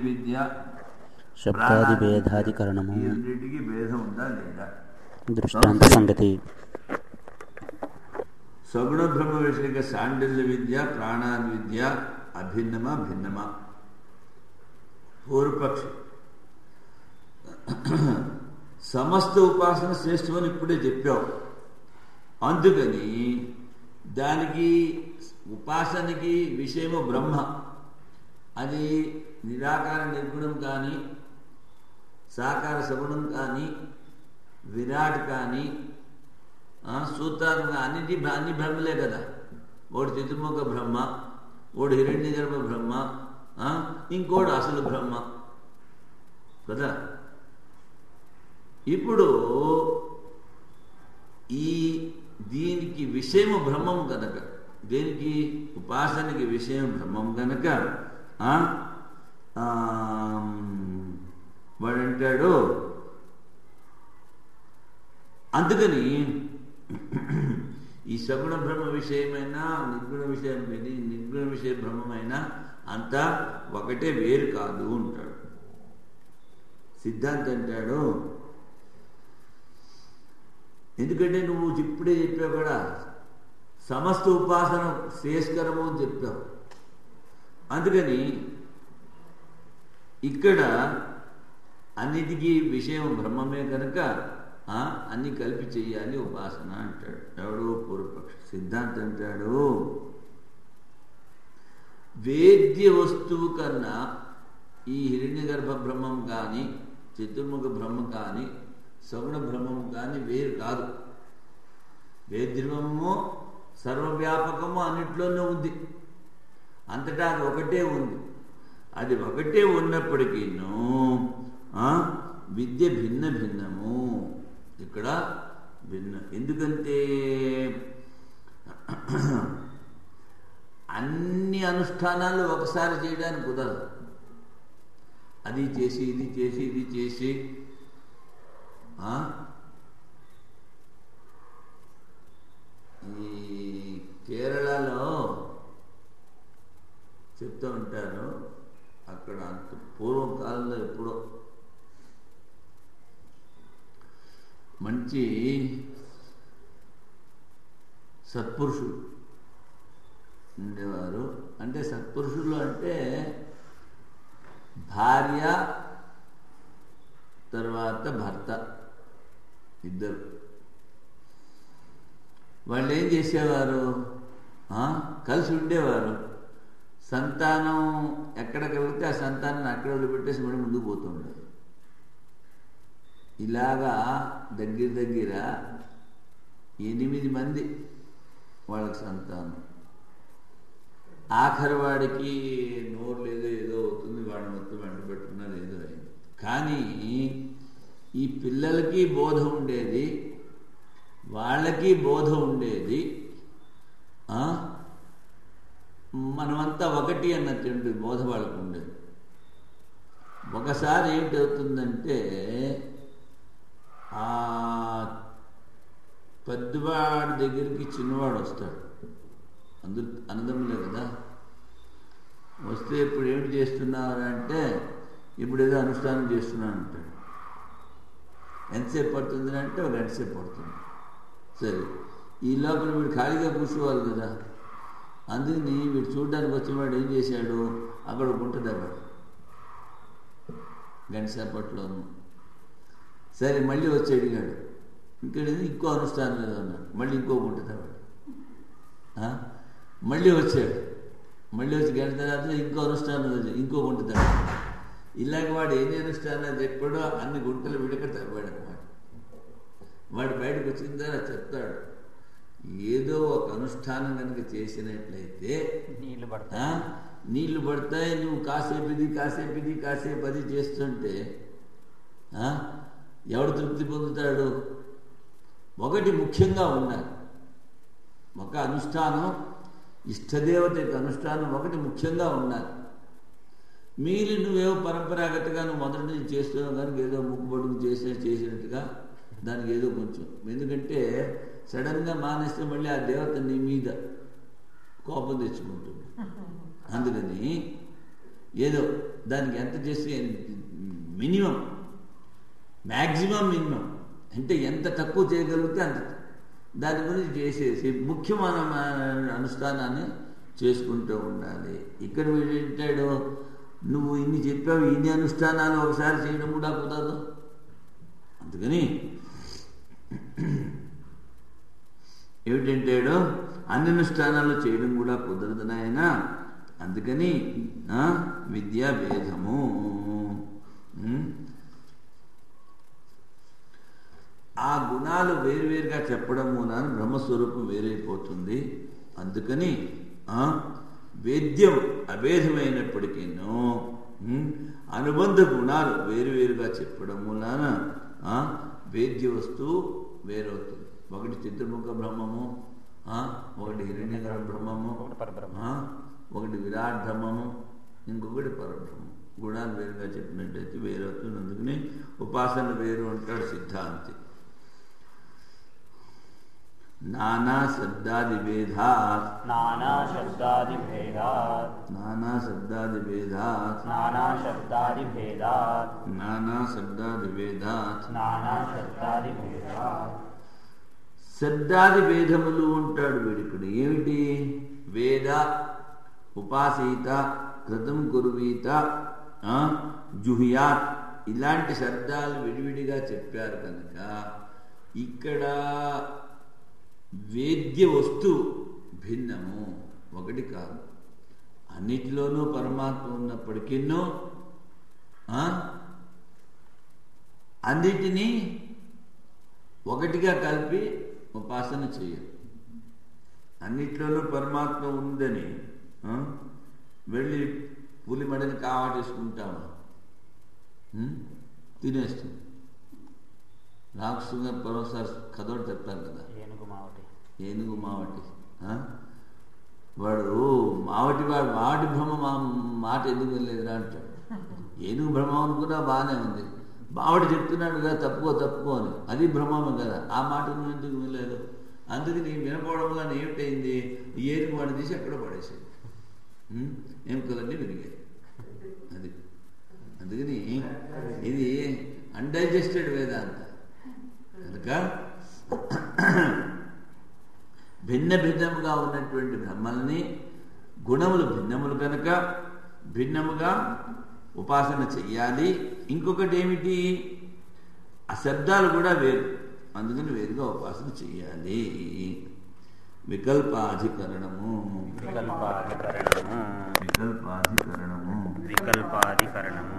విద్య శబ్దాది భేదాధికరణము ఈ రెండింటికి భేదం ఉందా లేదా? దృష్టాంత సంగతి. సగుణ బ్రహ్మ విషయక శాండిల్య విద్య ప్రాణాది విద్య అభిన్నమా భిన్నమా? పూర్వపక్షి సమస్త ఉపాసన శ్రేష్టమని ఇప్పుడే చెప్పావు. అందుకని దానికి ఉపాసనకి విషయము బ్రహ్మ. అది నిరాకార నిర్గుణం కానీ, సాకార సగుణం కానీ, విరాట్ కానీ, సూత్రాత్మక అన్ని బ్రహ్మలే కదా. ఒకటి చతుర్ముఖ బ్రహ్మ, ఒకటి హిరణ్య గర్భ బ్రహ్మ, ఇంకోటి అసలు బ్రహ్మ కదా. ఇప్పుడు దీనికి విషయము బ్రహ్మం కనుక, దేనికి ఉపాసనకి విషయం బ్రహ్మం కనుక వాడంటాడు. అందుకని ఈ సగుణ బ్రహ్మ విషయమైనా నిర్గుణ విషయ బ్రహ్మమైనా అంతా ఒకటే, వేరు కాదు అంటాడు సిద్ధాంతి. అంటాడు ఎందుకంటే నువ్వు ఇప్పుడే చెప్పావు కూడా, సమస్త ఉపాసన శ్రేయస్కరము అని చెప్పావు. అందుకని ఇక్కడ అన్నిటికీ విషయం బ్రహ్మమే కనుక అన్ని కలిపి చెయ్యాలి ఉపాసన అంటాడు. ఎవడు? పూర్వపక్ష. సిద్ధాంతం అంటాడు వేద్య వస్తువు కన్నా ఈ హిరణ్య గర్భ బ్రహ్మం కానీ, చతుర్ముఖ బ్రహ్మ కానీ, సగుణ బ్రహ్మం కానీ వేరు కాదు. వేద్యము సర్వవ్యాపకము అన్నిట్లోనే ఉంది, అంతటా అది ఒకటే ఉంది. అది ఒకటే ఉన్నప్పటికీను విద్య భిన్న భిన్నము. ఇక్కడ భిన్న ఎందుకంటే అన్ని అనుష్ఠానాలు ఒకసారి చేయడానికి కుదరదు. అది చేసి ఇది చేసి ఇది చేసి ఈ కేరళలో చెప్తూ ఉంటారు. అక్కడ అంత పూర్వం కాలంలో ఎప్పుడో మంచి సత్పురుషులు ఉండేవారు. అంటే సత్పురుషులు అంటే భార్య తర్వాత భర్త ఇద్దరు. వాళ్ళు ఏం చేసేవారు? కలిసి ఉండేవారు. సంతానం ఎక్కడ కలిగితే ఆ సంతానాన్ని అక్కడ వదిలిపెట్టేసి మళ్ళీ ముందుకు పోతూ ఉండేది. ఇలాగా దగ్గర 8 మంది వాళ్ళకి సంతానం. ఆఖరి వాడికి నోరు లేదో ఏదో అవుతుంది, వాడిని మొత్తం వెంట పెట్టుకున్నది ఏదో అయింది. కానీ ఈ పిల్లలకి బోధ ఉండేది, వాళ్ళకి బోధ ఉండేది. మనమంతా ఒకటి అన్నట్టు బోధ వాళ్ళకు ఉండేది. ఒకసారి ఏమిటవుతుందంటే ఆ పెద్దవాడి దగ్గరికి చిన్నవాడు వస్తాడు. అందరు అన్నదమ్ములే కదా. వస్తే ఇప్పుడు ఏమిటి చేస్తున్నారు అంటే, ఇప్పుడు ఏదో అనుష్ఠానం చేస్తున్నాను అంటాడు. ఎంతసేపు పడుతుంది అంటే ఒక గంట సేపు పడుతుంది. సరే, ఈ లోపల వీడు ఖాళీగా కూర్చోవాలి కదా. అందుకని వీడు చూడడానికి వచ్చినవాడు ఏం చేశాడు, అక్కడ గుంట దవ్వాడు గంట సేపట్లోనూ. సరే, మళ్ళీ వచ్చి అడిగాడు, ఇక్కడ ఇంకో అనుష్ఠానం లేదు అన్నాడు. మళ్ళీ ఇంకో గుంట దవ్వాడు. మళ్ళీ వచ్చాడు, మళ్ళీ వచ్చి గంట తర్వాత ఇంకో అనుష్ఠానం, ఇంకో గుంట దవ్వాడు. ఇలాగ వాడు ఎన్ని అనుష్ఠానాలు చెప్పాడో అన్ని గుంటలు విడక తవ్వాడు అన్నమాట. వాడు బయటకు వచ్చిన తర్వాత చెప్తాడు, ఏదో ఒక అనుష్ఠానం కనుక చేసినట్లయితే నీళ్లు పడతాయి. నువ్వు కాసేపు అది చేస్తుంటే ఎవడు తృప్తి పొందుతాడు? ఒకటి ముఖ్యంగా ఉండాలి. ఒక అనుష్ఠానం, ఇష్టదేవత యొక్క అనుష్ఠానం ఒకటి ముఖ్యంగా ఉండాలి. మీరు నువ్వేవో పరంపరాగతంగా నువ్వు మొదటి నుంచి చేస్తున్నావు కనుక ఏదో ముక్కుబడుకు చేసినట్టుగా దానికి ఏదో కొంచెం, ఎందుకంటే సడన్గా మానేస్తే మళ్ళీ ఆ దేవత నీ మీద కోపం తెచ్చుకుంటుంది. అందుకని ఏదో దానికి ఎంత చేస్తే మినిమం, మ్యాక్సిమం మినిమం అంటే ఎంత తక్కువ చేయగలిగితే అంత దాని గురించి చేసేసి ముఖ్యమైన అనుష్ఠానాన్ని చేసుకుంటూ ఉండాలి. ఇక్కడ వీడు ఏంటాడు, నువ్వు ఇన్ని చెప్పావు, ఇన్ని అనుష్ఠానాలు ఒకసారి చేయడం కూడా కుదరదు. అందుకని ఏమిటంటాడు, అన్ని అనుష్ఠానాలు చేయడం కూడా కుదరదు నాయన. అందుకని విద్యా భేదము, ఆ గుణాలు వేరువేరుగా చెప్పడం మూలాన బ్రహ్మస్వరూపం వేరైపోతుంది. అందుకని వేద్యం అభేదమైనప్పటికీనూ అనుబంధ గుణాలు వేరువేరుగా చెప్పడం మూలాన వేద్య వస్తువు వేరవుతుంది. ఒకటి చతుర్ముఖ బ్రహ్మము, ఒకటి హిరణ్యగర్భ బ్రహ్మము, ఒకటి విరాట్ బ్రహ్మము, ఇంకొకటి పరబ్రహ్మం. గుణాలు వేరుగా చెప్పినట్టయితే వేరవుతుంది. అందుకని ఉపాసన వేరు అంటాడు సిద్ధాంతి. నానా శబ్దాది భేదాత్ నానా శబ్దాది భేదాత్ నానా శబ్దాది భేదాత్ నానా శబ్దాది భేదాత్ నానా శబ్దాది భేదాత్ నానా శబ్దాది భేదాత్. శబ్దాది భేదములు ఉంటాడు వీడిక్కడ. ఏమిటి? వేద, ఉపాసీత, కృతం కుర్వీత, జుహ్యాత్ ఇలాంటి శబ్దాలు విడివిడిగా చెప్పారు కనుక ఇక్కడ వేద్య వస్తువు భిన్నము, ఒకటి కాదు. అన్నిటిలోనూ పరమాత్మ ఉన్నప్పటికీనూ అన్నిటినీ ఒకటిగా కలిపి ఉపాసన చేయాలి. అన్నిట్లోనూ పరమాత్మ ఉందని వెళ్ళి పులి మడిని కావాటేసుకుంటాము, తినేస్తుంది. రాక్షసుగా పరోసారి కథోడు చెప్తారు కదా, ఏనుగు మావటి. వాడు మావటి భ్రమ మాట ఎందుకు వెళ్ళలేదురా అంటాడు. ఏనుగు భ్రమ అనుకున్నా బాగానే ఉంది, మావటి చెప్తున్నాడు కదా తప్పుకో అని, అది భ్రమమే కదా, ఆ మాట నువ్వు ఎందుకు వినలేదు? అందుకని వినపోవడం వల్ల ఏమిటైంది, ఏనుగు వాడిని తీసి అక్కడ పడేసేది, ఎముకలన్నీ విరిగాయి. అది అందుకని ఇది అన్డైజెస్టెడ్ వేదాంత కనుక భిన్న భిన్నముగా ఉన్నటువంటి బ్రహ్మల్ని, గుణములు భిన్నములు కనుక భిన్నముగా ఉపాసన చెయ్యాలి. ఇంకొకటి ఏమిటి, ఆ శబ్దాలు కూడా వేరు, అందుకని వేరుగా ఉపాసన చెయ్యాలి. వికల్పాధికరణము వికల్పాధికరణము